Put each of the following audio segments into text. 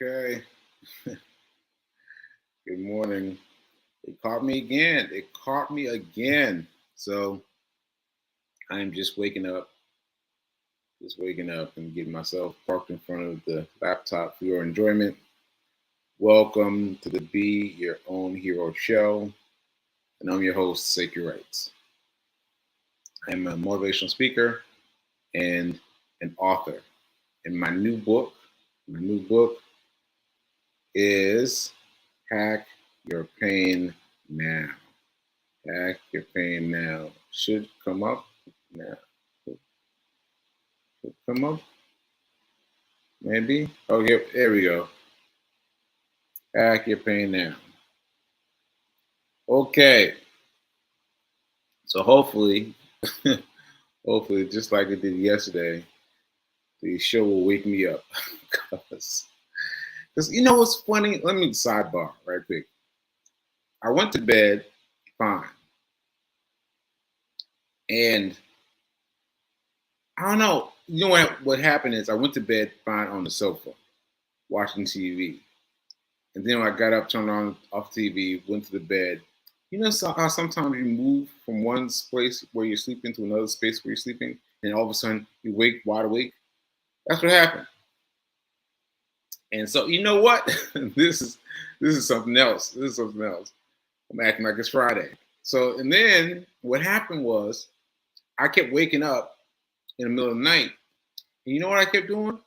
Okay. Good morning. It caught me again. It caught me again. So I am just waking up and getting myself parked in front of the laptop for your enjoyment. Welcome to the Be Your Own Hero show. And I'm your host, Sacred Rights. I am a motivational speaker and an author. And my new book is Hack Your Pain Now. Hack Your Pain Now. Should come up now. Should come up, maybe. Oh, here, there we go. Hack Your Pain Now. Okay, so hopefully, just like it did yesterday, the show will wake me up. Because you know what's funny? Let me sidebar right quick. I went to bed fine, and I don't know. You know what happened is I went to bed fine on the sofa watching TV. And then when I got up, turned on off TV, went to the bed. You know how sometimes you move from one place where you're sleeping to another space where you're sleeping, and all of a sudden you wake wide awake? That's what happened. And so you know what? this is something else. This is something else. I'm acting like it's Friday. So and then what happened was I kept waking up in the middle of the night. And you know what I kept doing?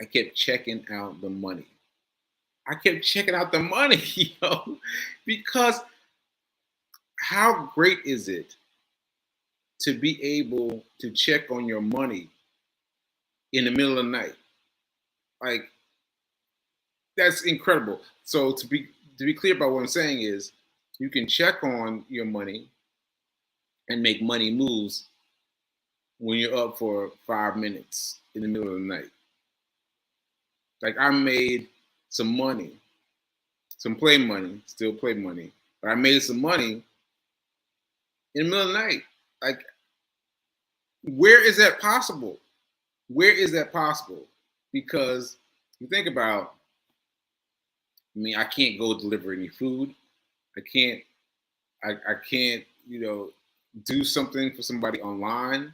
I kept checking out the money. I kept checking out the money, because how great is it to be able to check on your money in the middle of the night? Like that's incredible. So to be clear about what I'm saying is you can check on your money and make money moves when you're up for 5 minutes in the middle of the night. Like I made some money, some play money, still play money, but I made some money in the middle of the night. Like, where is that possible? Where is that possible? Because you think about, I can't go deliver any food. I can't, I can't, do something for somebody online.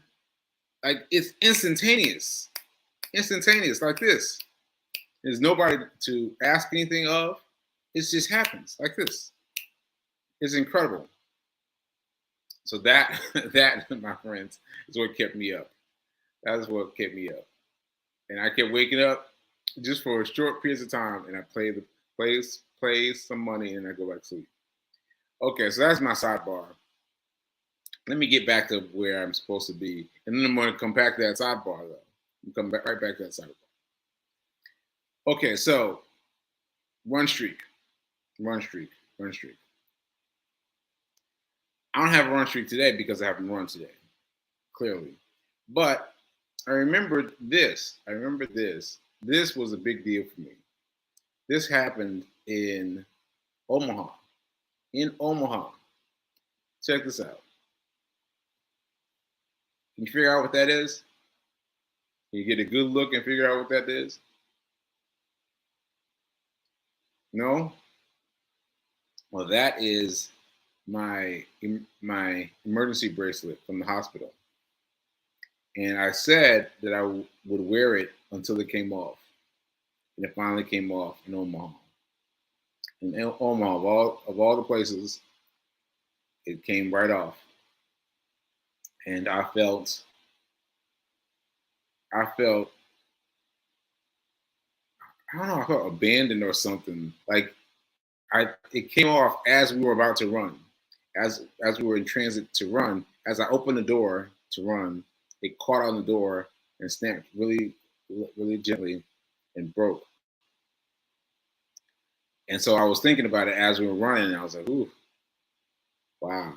Like it's instantaneous like this. There's nobody to ask anything of. It just happens like this. It's incredible. So that that, my friends, is what kept me up. That is what kept me up. And I kept waking up just for short periods of time, and I play some money, and I go back to sleep. Okay, so that's my sidebar. Let me get back to where I'm supposed to be, and then I'm going to come back to that sidebar though. Come back right back to that sidebar. Okay, so run streak, run streak, run streak. I don't have a run streak today because I haven't run today, clearly. But I remembered this. This was a big deal for me. This happened in Omaha. In Omaha. Check this out. Can you figure out what that is? Can you get a good look and figure out what that is? No? Well, that is my emergency bracelet from the hospital. And I said that I would wear it until it came off. And it finally came off in Omaha. In Omaha, of all the places, it came right off. And I felt abandoned or something. Like it came off as we were about to run. As we were in transit to run, as I opened the door to run, it caught on the door and snapped really, really gently and broke. And so I was thinking about it as we were running, and I was like, ooh, wow.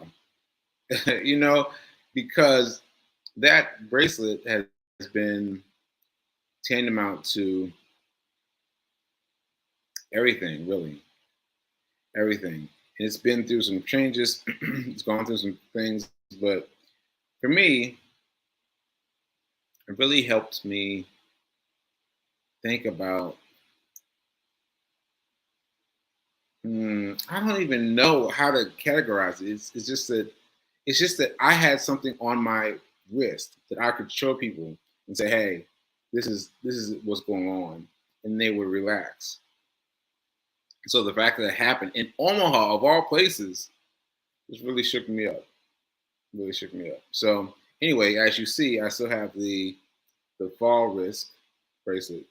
you know, because that bracelet has been tantamount to everything, really, everything. And it's been through some changes, it's gone through some things, but for me, it really helped me think about. I don't even know how to categorize it. It's just that I had something on my wrist that I could show people and say, "Hey, this is what's going on," and they would relax. So the fact that it happened in Omaha, of all places, just really shook me up. Really shook me up. So anyway, as you see, I still have the fall risk bracelet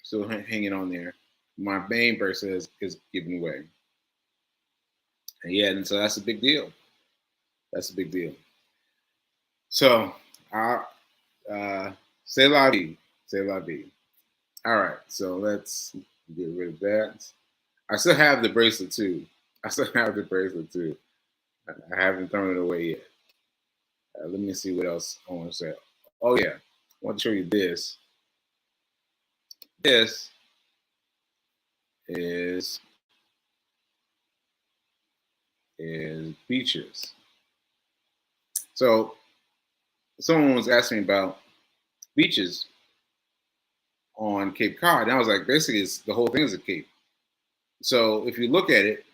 still hanging on there. My main bracelet is giving away. And yeah, and so that's a big deal. That's a big deal. So I say la vie, say la vie. All right, so let's get rid of that. I still have the bracelet too. I still have the bracelet too. I haven't thrown it away yet. Let me see what else I want to say. Oh yeah, I want to show you this. This is beaches. So someone was asking me about beaches on Cape Cod, and I was like, basically, the whole thing is a cape. So if you look at it,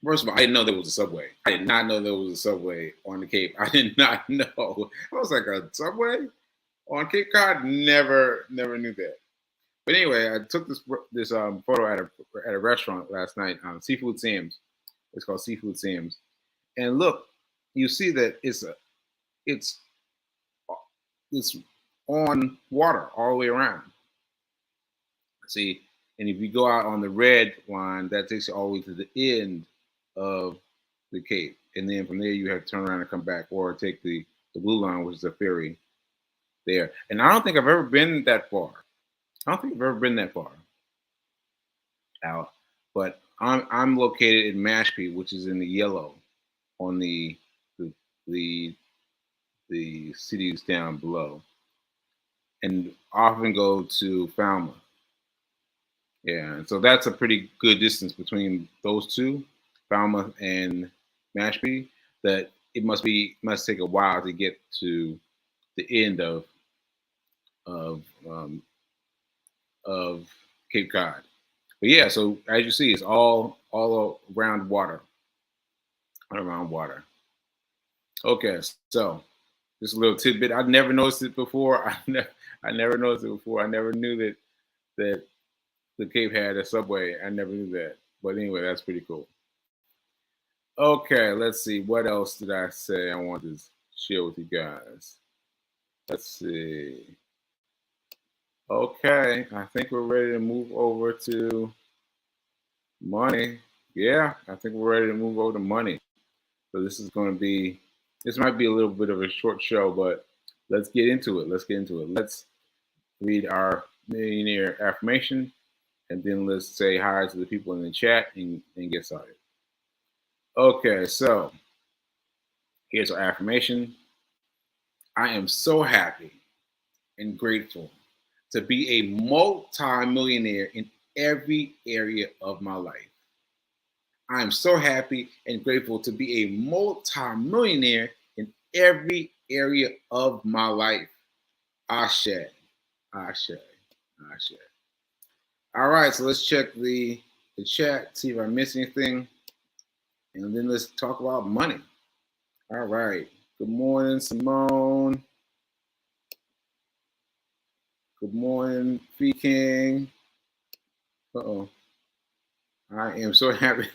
first of all, I didn't know there was a subway. I did not know there was a subway on the Cape. I did not know. I was like, a subway on Cape Cod? Never knew that. But anyway, I took this photo at a restaurant last night, Seafood Sam's. It's called Seafood Sam's, and look, you see that it's it's on water all the way around. See, and if you go out on the red line, that takes you all the way to the end of the Cape, and then from there you have to turn around and come back, or take the blue line, which is a ferry there. And I don't think I've ever been that far. I don't think I've ever been that far out, but I'm located in Mashpee, which is in the yellow on the the, the cities down below, and often go to Falmouth. Yeah, and so that's a pretty good distance between those two, Falmouth and Mashpee. That it must take a while to get to the end of um, of Cape Cod. But yeah, so as you see, it's all around water, all around water. Okay, so just a little tidbit. I never noticed it before. I never noticed it before. I never knew that the Cape had a subway. I never knew that. But anyway, that's pretty cool. Okay, let's see. What else did I say I wanted to share with you guys? Let's see. Okay, I think we're ready to move over to money. Yeah, I think we're ready to move over to money. So this might be a little bit of a short show, but let's get into it. Let's get into it. Let's read our millionaire affirmation, and then let's say hi to the people in the chat and get started. Okay, so here's our affirmation. I am so happy and grateful to be a multi-millionaire in every area of my life. I am so happy and grateful to be a multi-millionaire in every area of my life. Ashe, Ashe, Ashe. All right, so let's check the chat, see if I missed anything, and then let's talk about money. All right. Good morning, Simone. Good morning, Fee King. Uh-oh. I am so happy.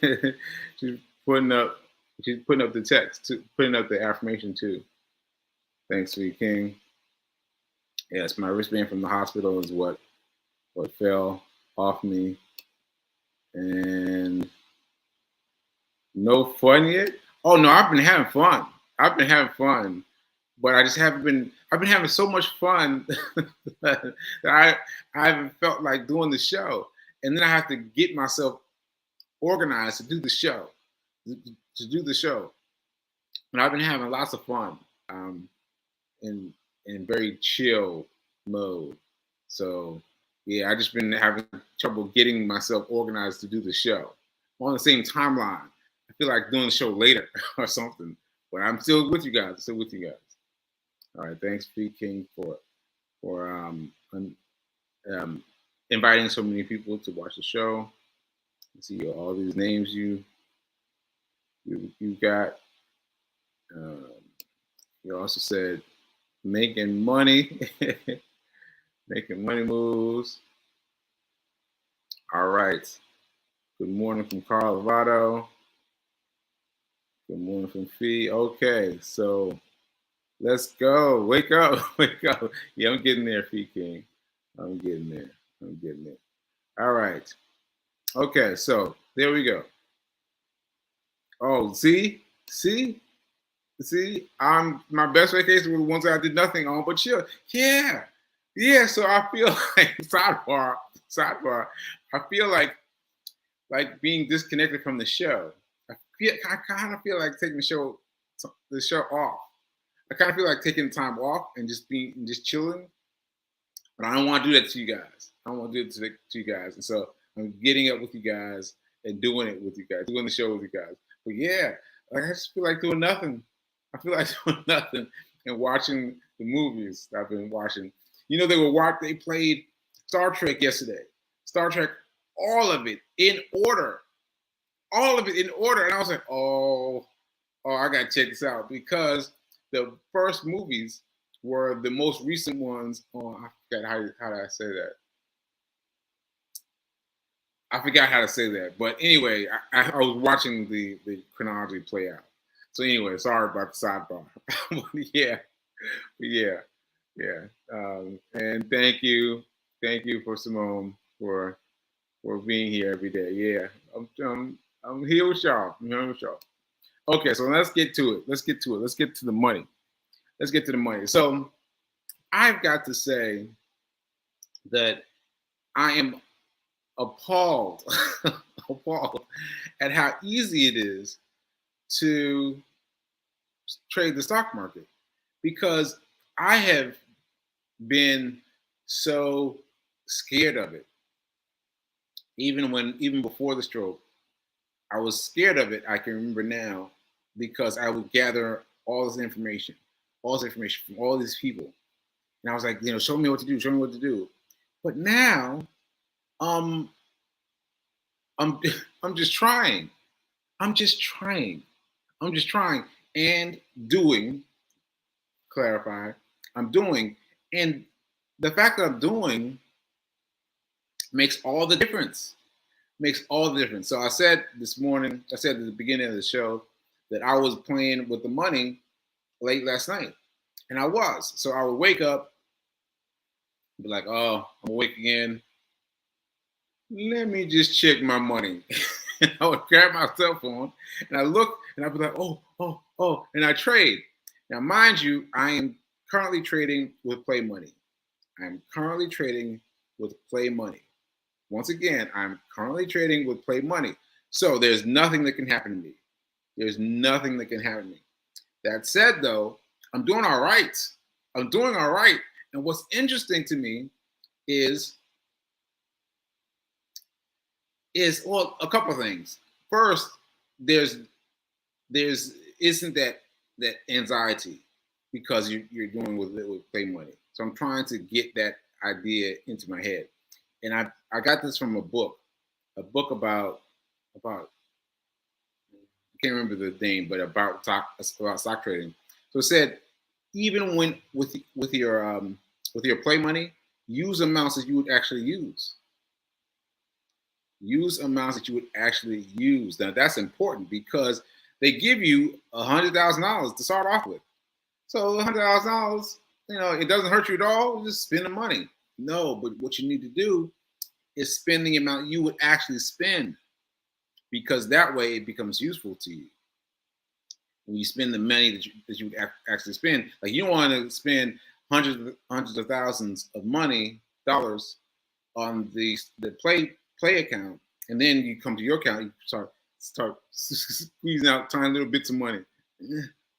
she's putting up the text, putting up the affirmation too. Thanks, Fee King. Yes, my wristband from the hospital is what fell off me. And no fun yet? Oh no, I've been having fun. But I just haven't been. I've been having so much fun that I haven't felt like doing the show, and then I have to get myself organized to do the show. To do the show, and I've been having lots of fun in very chill mode. So yeah, I just been having trouble getting myself organized to do the show on the same timeline. I feel like doing the show later or something, but I'm still with you guys. All right, thanks, P King, for um, inviting so many people to watch the show. See all these names you got. Um, you also said making money, making money moves. All right. Good morning from Colorado. Good morning from Fee. Okay, so let's go. Wake up. Wake up. Yeah, I'm getting there, Fee King. I'm getting there. I'm getting there. All right. Okay, so there we go. Oh, see. I'm my best vacation were the ones that I did nothing on, but chill. Yeah, yeah. So I feel like sidebar. I feel like being disconnected from the show. I kind of feel like taking the show off. I kind of feel like taking time off and just chilling. But I don't want to do that to you guys. I don't want to do it to you guys. And so I'm getting up with you guys and doing it with you guys, doing the show with you guys. But yeah, like I just feel like doing nothing. I feel like doing nothing and watching the movies that I've been watching. You know, they played Star Trek yesterday. Star Trek, all of it in order. All of it in order. And I was like, I gotta check this out because the first movies were the most recent ones on. I forgot how did I say that. I forgot how to say that, but anyway, I was watching the chronology play out. So anyway, sorry about the sidebar. yeah, yeah, yeah. And thank you for Simone for being here every day. Yeah, I'm here with y'all. I'm here with y'all. Okay, so let's get to it. Let's get to it. Let's get to the money. Let's get to the money. So I've got to say that I am appalled, appalled at how easy it is to trade the stock market because I have been so scared of it. Even before the stroke, I was scared of it. I can remember now because I would gather all this information from all these people, and I was like, show me what to do, show me what to do. But now, um, I'm I'm just trying. I'm just trying. I'm just trying and doing. Clarify. I'm doing, and the fact that I'm doing makes all the difference. Makes all the difference. So I said this morning. I said at the beginning of the show that I was playing with the money late last night, and I was. So I would wake up, be like, "Oh, I'm awake again. Let me just check my money." And I would grab my cell phone and I look and I'd be like, oh, and I trade. Now, mind you, I am currently trading with Play Money. I'm currently trading with Play Money. Once again, I'm currently trading with Play Money. So there's nothing that can happen to me. There's nothing that can happen to me. That said, though, I'm doing all right. I'm doing all right. And what's interesting to me is well, a couple of things. First, there's isn't that anxiety because you're doing with Play Money. So I'm trying to get that idea into my head, and I got this from a book about I can't remember the name, but about stock trading. So it said even when with your Play Money, use amounts that you would actually use. Use amounts that you would actually use. Now that's important because they give you $100,000 to start off with. So $100,000, it doesn't hurt you at all. Just spend the money. No, but what you need to do is spend the amount you would actually spend because that way it becomes useful to you. When you spend the money that you would actually spend, like you don't want to spend hundreds of thousands of dollars on the play account, and then you come to your account, you start squeezing out tiny little bits of money,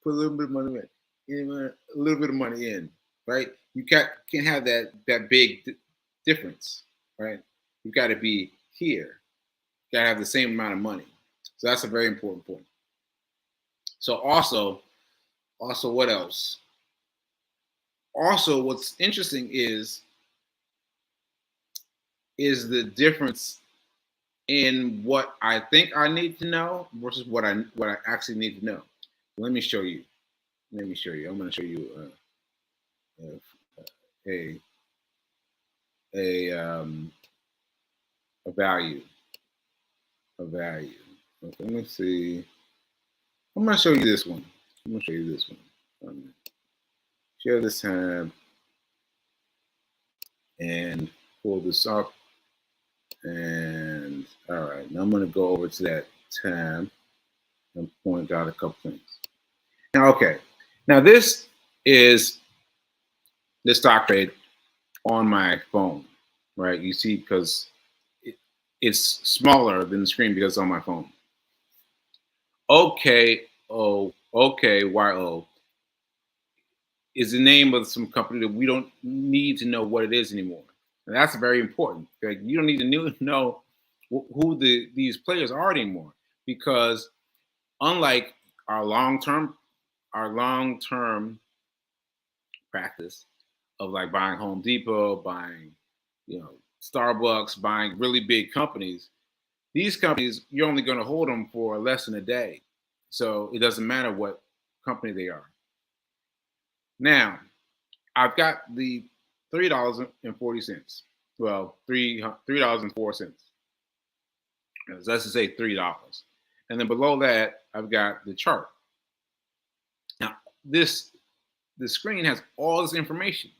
put a little bit of money in, a little bit of money in, right? You can't have that big difference, right? You've got to be here. You got to have the same amount of money. So that's a very important point. So also what else? Also, what's interesting is is the difference in what I think I need to know versus what I actually need to know. Let me show you. Let me show you. I'm going to show you a a a value. A value. Okay, let me see. I'm going to show you this one. I'm going to show you this one. Share this tab and pull this up. And all right, now I'm going to go over to that tab and point out a couple things. Now, okay, now this is the stock trade on my phone, right? You see, because it's smaller than the screen because it's on my phone. OKYO is the name of some company that we don't need to know what it is anymore. And that's very important. Like, you don't need to know who these players are anymore, because unlike our long-term practice of like buying Home Depot, buying, Starbucks, buying really big companies, these companies, you're only going to hold them for less than a day. So it doesn't matter what company they are. Now, I've got the $3.40. Well, $3.04. Let's just say $3. And then below that, I've got the chart. Now, the screen has all this information.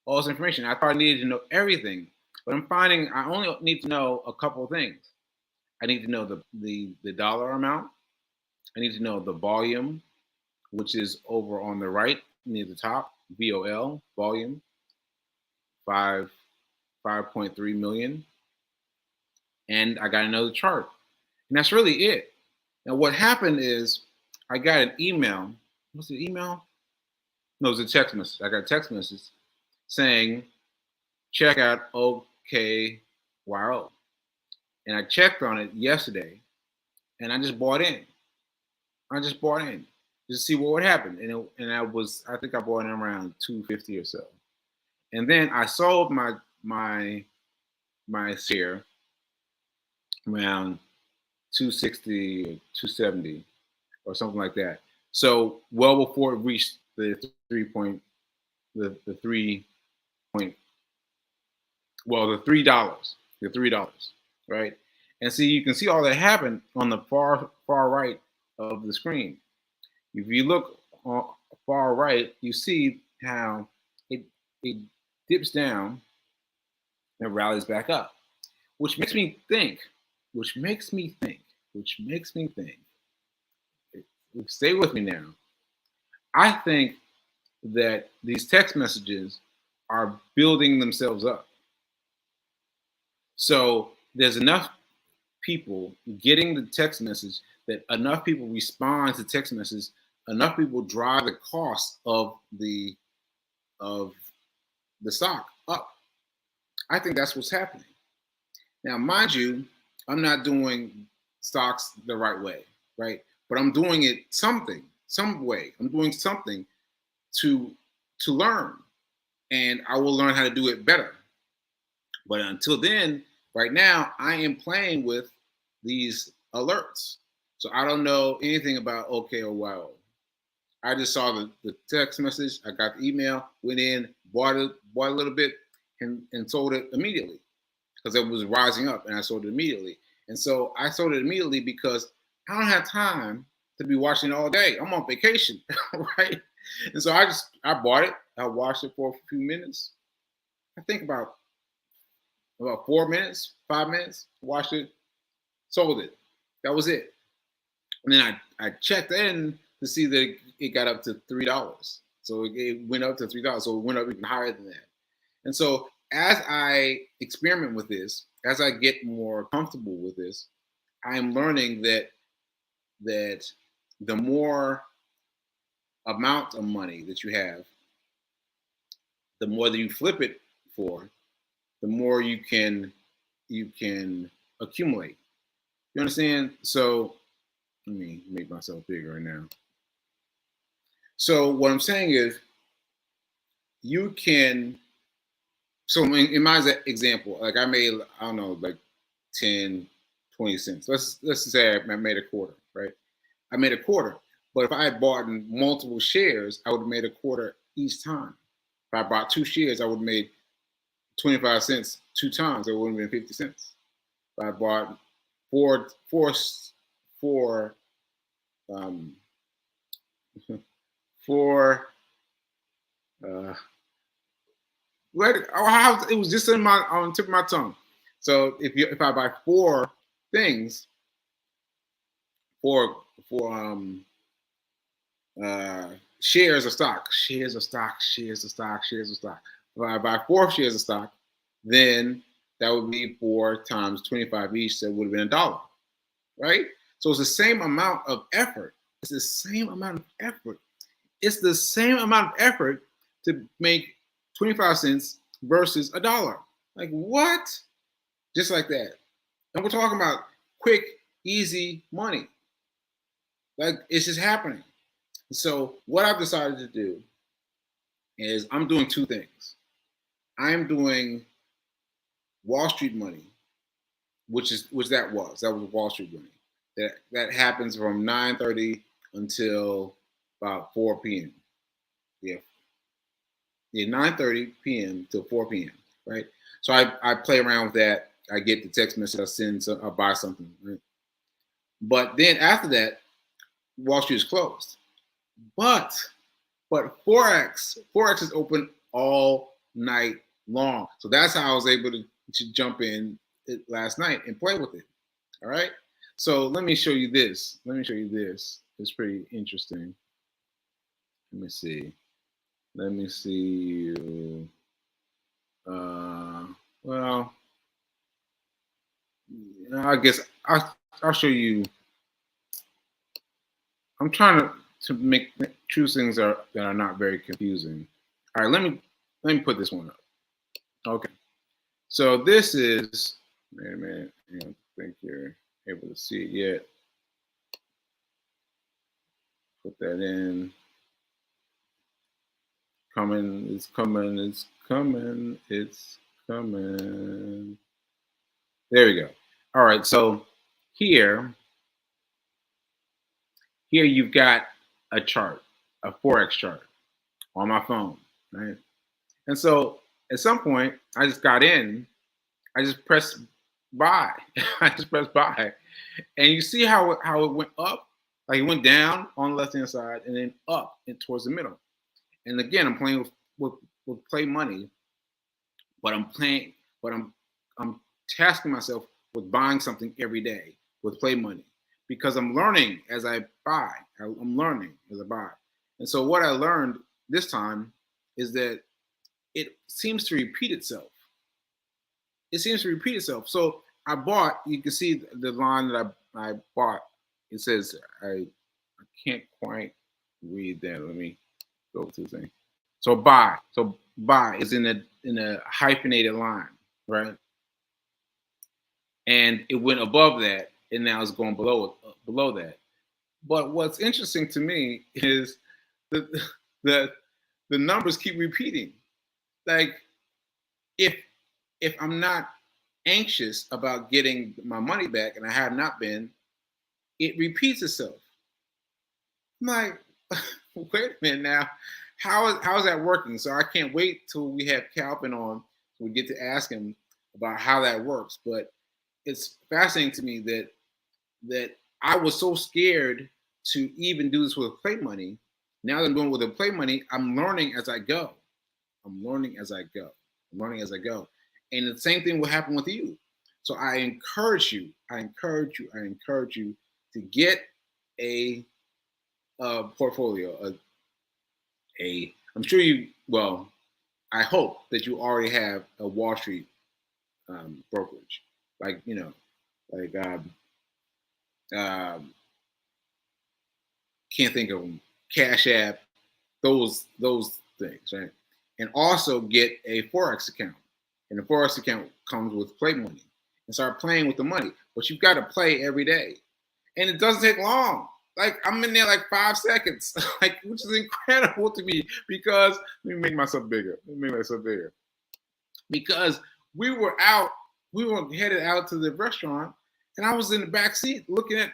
All this information. I thought I needed to know everything, but I'm finding I only need to know a couple of things. I need to know the dollar amount. I need to know the volume, which is over on the right near the top, VOL, volume, 5.3 million. And I got to know the chart. And that's really it. Now, what happened is I got an email. What's the email? No, it was a text message. I got a text message saying, check out OKYO. And I checked on it yesterday, and I just bought in. Just to see what would happen. And I think I bought in around 250 or so. And then I sold my share around 260 or 270 or something like that. So well before it reached the $3, right? And see, you can see all that happen on the far right of the screen. If you look on far right, you see how it dips down and rallies back up, which makes me think. Stay with me now. I think that these text messages are building themselves up. So there's enough people getting the text message that enough people respond to text messages, enough people drive the cost of the stock up. I think that's what's happening. Now, mind you, I'm not doing stocks the right way, right? But I'm doing it some way. I'm doing something to learn, and I will learn how to do it better. But until then, right now, I am playing with these alerts. So I don't know anything about OKYO. I just saw the text message. I got the email, went in, bought a little bit, and sold it immediately because it was rising up, and I sold it immediately. And so I sold it immediately because I don't have time to be watching it all day. I'm on vacation, right? And so I bought it. I watched it for a few minutes. I think about 4 minutes, 5 minutes, watched it, sold it. That was it. And then I checked in to see that it got up to $3. So it went up to $3. So it went up even higher than that. And so as I experiment with this, as I get more comfortable with this, I am learning that the more amount of money that you have, the more that you flip it for, the more you can accumulate. You understand? So let me make myself bigger right now. So what I'm saying is you can So in my example, like I made, I don't know, like 10, 20 cents. Let's say I made a quarter, right? I made a quarter. But if I had bought in multiple shares, I would have made a quarter each time. If I bought 2 shares, I would have made 25 cents 2 times. It would have been 50 cents. If I bought four, four, four, um, four, what? Oh, it was just on the tip of my tongue. So if I buy four things, four uh, shares of stock, shares of stock, shares of stock, shares of stock. If I buy 4 shares of stock, then that would be 4 times 25 each. That would have been $1, right? So it's the same amount of effort. It's the same amount of effort. It's the same amount of effort to make 25 cents versus $1. Like what? Just like that. And we're talking about quick, easy money. Like it's just happening. So what I've decided to do is I'm doing 2 things. I'm doing Wall Street money, which that was Wall Street money. That happens from 9:30 until about 4 p.m. Yeah, 9:30 p.m. till 4 p.m. Right. So I play around with that. I get the text message. I send. I buy something. Right? But then after that, Wall Street is closed. But Forex is open all night long. So that's how I was able to jump in last night and play with it. All right. So let me show you this. It's pretty interesting. Let me see. Well, I guess I'll show you. I'm trying to choose things that are not very confusing. All right, let me put this one up. Okay, so this is. Wait a minute. I don't think you're able to see it yet. Put that in. Coming. It's coming. It's coming. It's coming. There we go. All right, so here you've got a chart, a Forex chart on my phone, right? And so at some point, I just got in, I just pressed buy. I just pressed buy. And you see how it went up? Like it went down on the left-hand side and then up and towards the middle. And again, I'm playing with play money, but I'm tasking myself with buying something every day with play money because I'm learning as I buy. I'm learning as I buy. And so what I learned this time is that it seems to repeat itself. It seems to repeat itself. So I bought, you can see the line that I bought. It says, I can't quite read that. Let me go to the thing. So buy. So buy is in a hyphenated line, right? And it went above that, and now it's going below that. But what's interesting to me is the the numbers keep repeating. Like if I'm not anxious about getting my money back, and I have not been, it repeats itself. I'm like, wait a minute now, how is that working? So I can't wait till we have Calvin on, so we get to ask him about how that works. But it's fascinating to me that I was so scared to even do this with play money. Now that I'm doing it with the play money, I'm learning as I go. I'm learning as I go. I'm learning as I go. And the same thing will happen with you. So I encourage you to get a portfolio. I'm sure I hope that you already have a Wall Street brokerage, like can't think of them, Cash App, those things, right? And also get a Forex account. And the Forex account comes with play money. And start playing with the money. But you've got to play every day. And it doesn't take long. Like I'm in there like 5 seconds, like which is incredible to me because let me make myself bigger. because we were headed out to the restaurant, and I was in the back seat looking at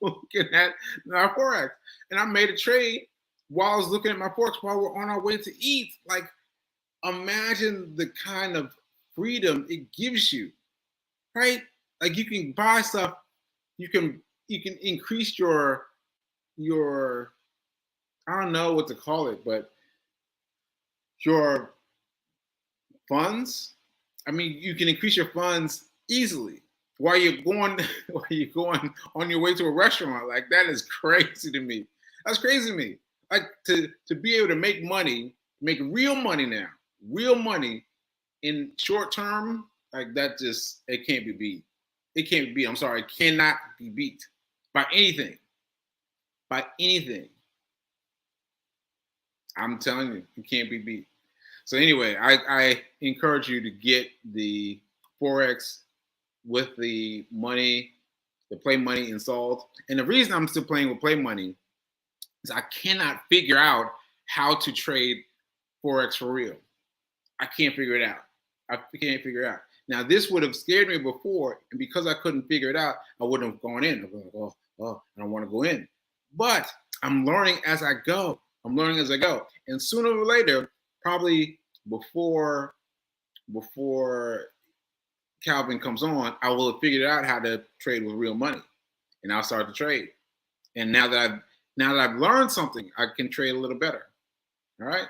looking at our forex, and I made a trade while I was looking at my forex while we're on our way to eat. Like, imagine the kind of freedom it gives you, right? Like, you can buy stuff, you can increase your I don't know what to call it, but your funds. I mean, you can increase your funds easily while you're going while you're going on your way to a restaurant. Like, that is crazy to me. That's crazy to me. Like, to be able to make money, make real money now, real money in short term, like that just it can't be beat. It can't be beat. I'm sorry, it cannot be beat by anything. By anything. I'm telling you, it can't be beat. So anyway, I encourage you to get the Forex with the money, the play money installed. And the reason I'm still playing with play money is I cannot figure out how to trade Forex for real. I can't figure it out. I can't figure it out. Now, this would have scared me before, and because I couldn't figure it out, I wouldn't have gone in. I was like, oh, I don't want to go in. But I'm learning as I go. I'm learning as I go. And sooner or later, probably before Calvin comes on, I will have figured out how to trade with real money, and I'll start to trade. And now that I've learned something, I can trade a little better. All right.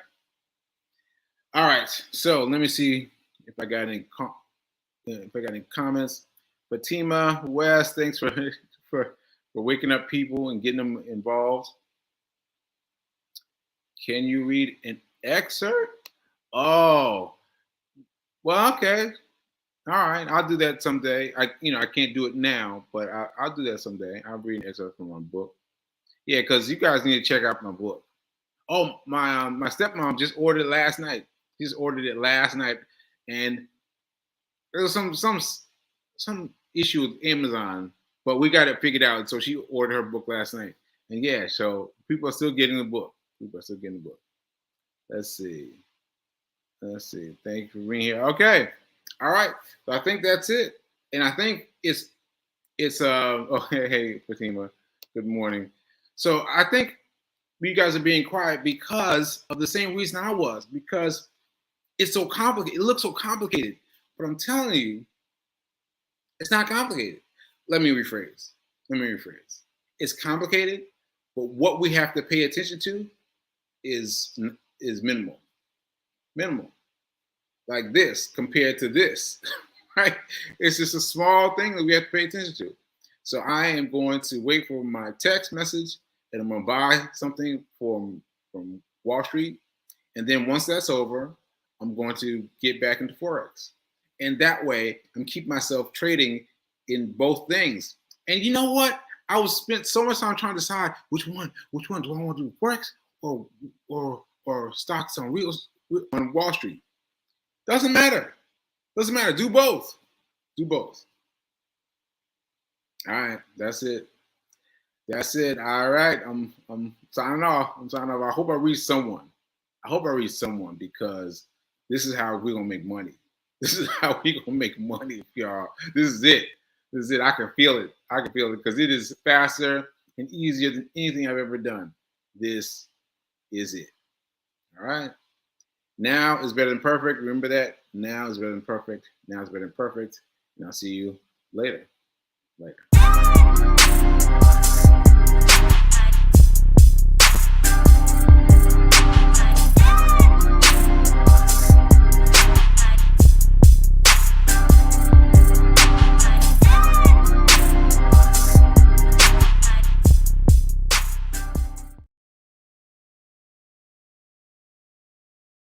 All right. So let me see if I got any comments. Fatima, Wes, thanks for waking up people and getting them involved. Can you read an excerpt? Oh, well, okay. All right, I'll do that someday. I can't do it now, but I'll do that someday. I'll read an excerpt from my book. Yeah, because you guys need to check out my book. Oh, my stepmom just ordered it last night. She just ordered it last night, and there was some issue with Amazon, but we got it figured out. So she ordered her book last night, and yeah, so people are still getting the book. Let's see. Thank you for being here. Okay. All right. So I think that's it. And I think it's hey Fatima, good morning. So I think you guys are being quiet because of the same reason I was, because it's so complicated. It looks so complicated. But I'm telling you, it's not complicated. Let me rephrase. It's complicated, but what we have to pay attention to is minimal. Like this compared to this, right? It's just a small thing that we have to pay attention to. So I am going to wait for my text message, and I'm going to buy something from Wall Street. And then once that's over, I'm going to get back into Forex. And that way, I'm keeping myself trading in both things. And you know what? I was spent so much time trying to decide which one do I want to do, Forex or stocks on Wall Street. Doesn't matter. Do both. All right, that's it. All right, I'm signing off. I hope I reach someone. Because this is how we're gonna make money. Y'all. This is it. I can feel it. Because it is faster and easier than anything I've ever done. This is it. All right. Now is better than perfect. Remember that. Now is better than perfect. And I'll see you later.